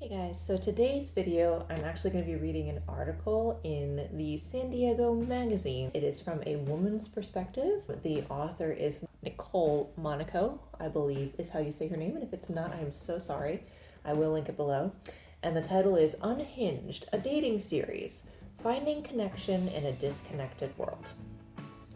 Hey guys, so today's video, I'm actually going to be reading an article in the San Diego magazine. It is from a woman's perspective. The author is Nicolle Monico, I believe is how you say her name, and if it's not, I'm so sorry. I will link it below. And the title is Unhinged, a dating series, finding connection in a disconnected world.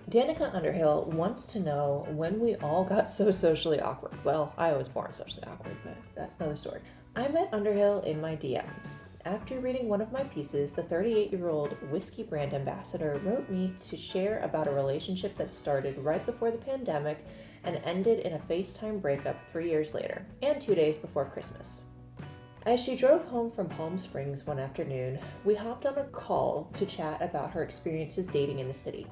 Danica Underhill wants to know when we all got so socially awkward. Well, I was born socially awkward, but that's another story. I met Underhill in my DMs. After reading one of my pieces, the 38-year-old whiskey brand ambassador wrote me to share about a relationship that started right before the pandemic and ended in a FaceTime breakup 3 years later, and 2 days before Christmas. As she drove home from Palm Springs one afternoon, we hopped on a call to chat about her experiences dating in the city.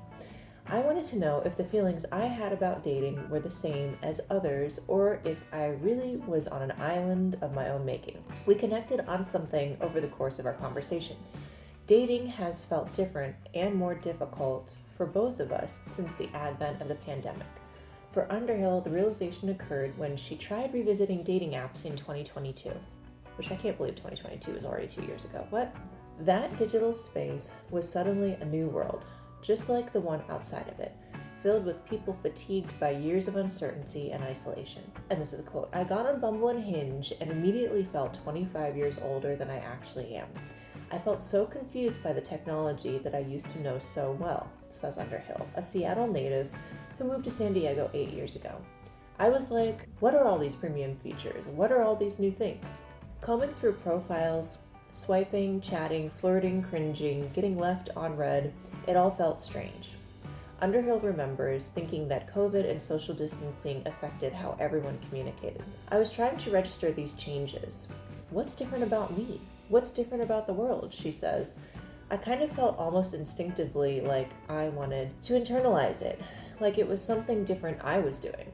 I wanted to know if the feelings I had about dating were the same as others, or if I really was on an island of my own making. We connected on something over the course of our conversation. Dating has felt different and more difficult for both of us since the advent of the pandemic. For Underhill, the realization occurred when she tried revisiting dating apps in 2022, which I can't believe 2022 is already 2 years ago. What? That digital space was suddenly a new world, just like the one outside of it, filled with people fatigued by years of uncertainty and isolation. And this is a quote, "I got on Bumble and Hinge and immediately felt 25 years older than I actually am. I felt so confused by the technology that I used to know so well," says Underhill, a Seattle native who moved to San Diego 8 years ago. "I was like, what are all these premium features? What are all these new things? Combing through profiles, swiping, chatting, flirting, cringing, getting left on read, it all felt strange." Underhill remembers thinking that COVID and social distancing affected how everyone communicated. "I was trying to register these changes. What's different about me? What's different about the world?" she says. "I kind of felt almost instinctively like I wanted to internalize it, like it was something different I was doing.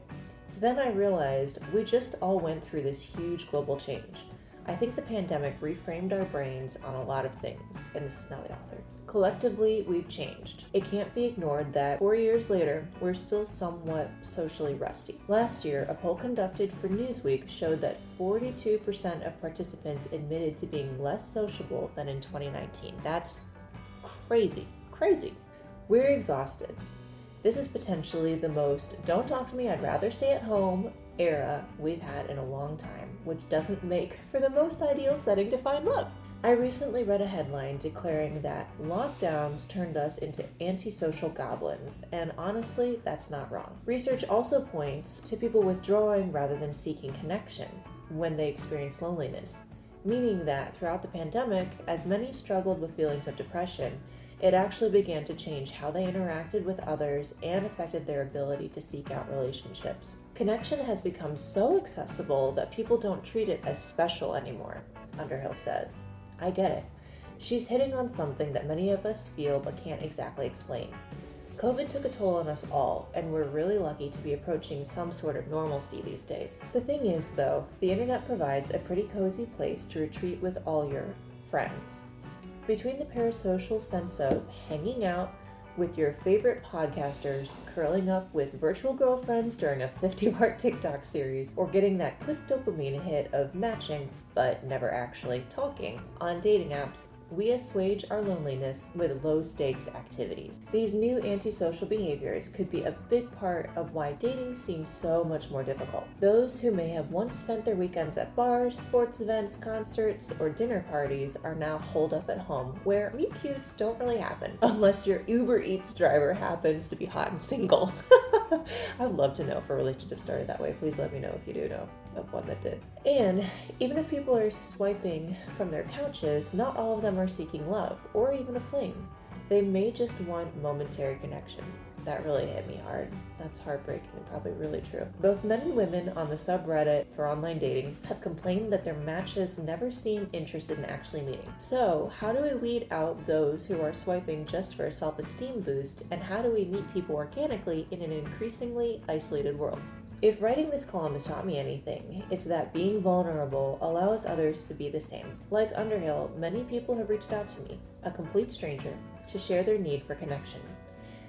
Then I realized we just all went through this huge global change. I think the pandemic reframed our brains on a lot of things," and this is now the author. "Collectively, we've changed. It can't be ignored that 4 years later, we're still somewhat socially rusty." Last year, a poll conducted for Newsweek showed that 42% of participants admitted to being less sociable than in 2019. That's crazy. We're exhausted. This is potentially the most "don't talk to me, I'd rather stay at home" era we've had in a long time, which doesn't make for the most ideal setting to find love. I recently read a headline declaring that lockdowns turned us into antisocial goblins, and honestly, that's not wrong. Research also points to people withdrawing rather than seeking connection when they experience loneliness, meaning that throughout the pandemic, as many struggled with feelings of depression, it actually began to change how they interacted with others and affected their ability to seek out relationships. Connection has become so accessible that people don't treat it as special anymore, Underhill says. I get it. She's hitting on something that many of us feel but can't exactly explain. COVID took a toll on us all, and we're really lucky to be approaching some sort of normalcy these days. The thing is, though, the internet provides a pretty cozy place to retreat with all your friends. Between the parasocial sense of hanging out with your favorite podcasters, curling up with virtual girlfriends during a 50-part TikTok series, or getting that quick dopamine hit of matching but never actually talking on dating apps, we assuage our loneliness with low-stakes activities. These new antisocial behaviors could be a big part of why dating seems so much more difficult. Those who may have once spent their weekends at bars, sports events, concerts, or dinner parties are now holed up at home, where meet cutes don't really happen, unless your Uber Eats driver happens to be hot and single. I'd love to know if a relationship started that way. Please let me know if you do know of one that did. And even if people are swiping from their couches, not all of them are seeking love or even a fling. They may just want momentary connection. That really hit me hard. That's heartbreaking and probably really true. Both men and women on the subreddit for online dating have complained that their matches never seem interested in actually meeting. So, how do we weed out those who are swiping just for a self-esteem boost, and how do we meet people organically in an increasingly isolated world? If writing this column has taught me anything, it's that being vulnerable allows others to be the same. Like Underhill, many people have reached out to me, a complete stranger, to share their need for connection.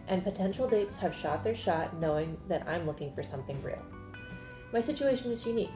And potential dates have shot their shot knowing that I'm looking for something real. My situation is unique.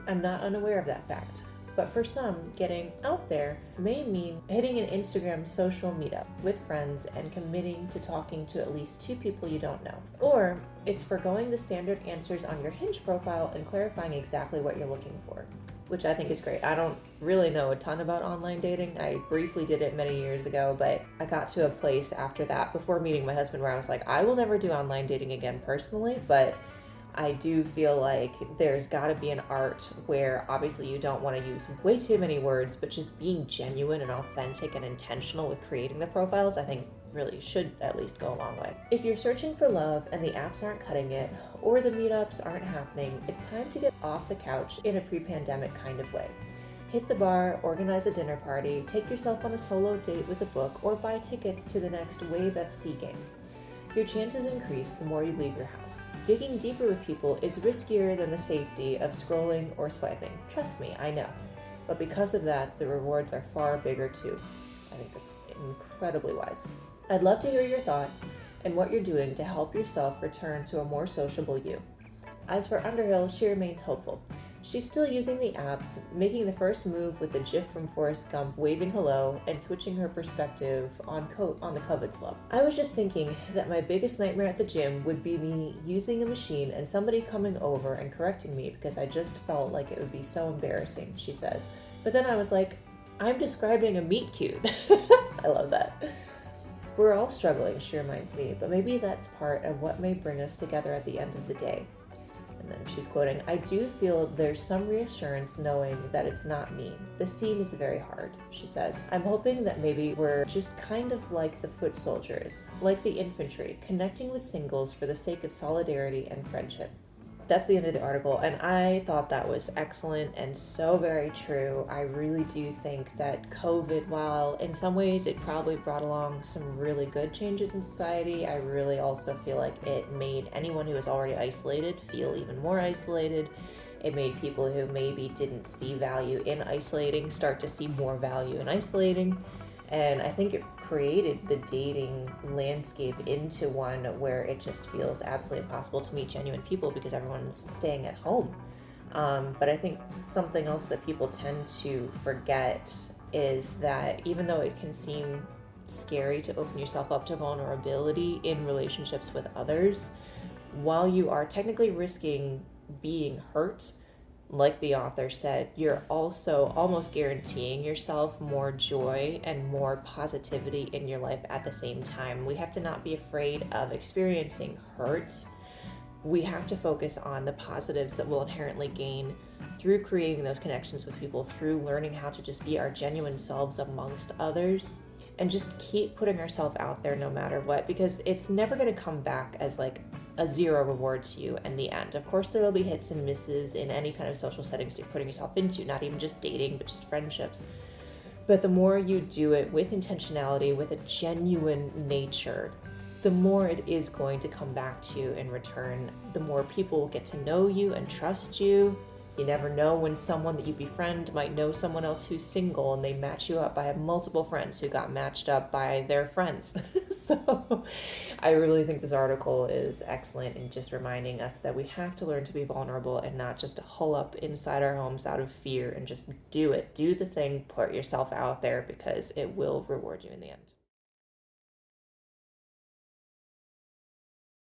I'm not unaware of that fact. But for some, getting out there may mean hitting an Instagram social meetup with friends and committing to talking to at least 2 people you don't know. Or it's forgoing the standard answers on your Hinge profile and clarifying exactly what you're looking for, which I think is great. I don't really know a ton about online dating. I briefly did it many years ago, but I got to a place after that, before meeting my husband, where I was like, I will never do online dating again personally, but I do feel like there's got to be an art where obviously you don't want to use way too many words, but just being genuine and authentic and intentional with creating the profiles, I think really should at least go a long way. If you're searching for love and the apps aren't cutting it, or the meetups aren't happening, it's time to get off the couch in a pre-pandemic kind of way. Hit the bar, organize a dinner party, take yourself on a solo date with a book, or buy tickets to the next Wave FC game. Your chances increase the more you leave your house. Digging deeper with people is riskier than the safety of scrolling or swiping. Trust me, I know. But because of that, the rewards are far bigger too. I think that's incredibly wise. I'd love to hear your thoughts and what you're doing to help yourself return to a more sociable you. As for Underhill, she remains hopeful. She's still using the apps, making the first move with the gif from Forrest Gump waving hello and switching her perspective on the COVID slope. I was just thinking that my biggest nightmare at the gym would be me using a machine and somebody coming over and correcting me because I just felt like it would be so embarrassing, she says. But then I was like, I'm describing a meet cute. I love that. We're all struggling, she reminds me, but maybe that's part of what may bring us together at the end of the day. And then she's quoting, I do feel there's some reassurance knowing that it's not me. The scene is very hard, she says. I'm hoping that maybe we're just kind of like the foot soldiers, like the infantry, connecting with singles for the sake of solidarity and friendship. That's the end of the article, and I thought that was excellent and so very true. I really do think that COVID, while in some ways it probably brought along some really good changes in society, I really also feel like it made anyone who was already isolated feel even more isolated. It made people who maybe didn't see value in isolating start to see more value in isolating. And I think it created the dating landscape into one where it just feels absolutely impossible to meet genuine people because everyone's staying at home. But I think something else that people tend to forget is that even though it can seem scary to open yourself up to vulnerability in relationships with others, while you are technically risking being hurt, like the author said, you're also almost guaranteeing yourself more joy and more positivity in your life at the same time. We have to not be afraid of experiencing hurt. We have to focus on the positives that we'll inherently gain through creating those connections with people, through learning how to just be our genuine selves amongst others, and just keep putting ourselves out there no matter what, because it's never going to come back as like a zero reward to you in the end. Of course, there will be hits and misses in any kind of social settings you're putting yourself into, not even just dating, but just friendships. But the more you do it with intentionality, with a genuine nature, the more it is going to come back to you in return. The more people will get to know you and trust you. You never know when someone that you befriend might know someone else who's single and they match you up. I have multiple friends who got matched up by their friends. So I really think this article is excellent in just reminding us that we have to learn to be vulnerable and not just hole up inside our homes out of fear, and just do it. Do the thing, put yourself out there, because it will reward you in the end.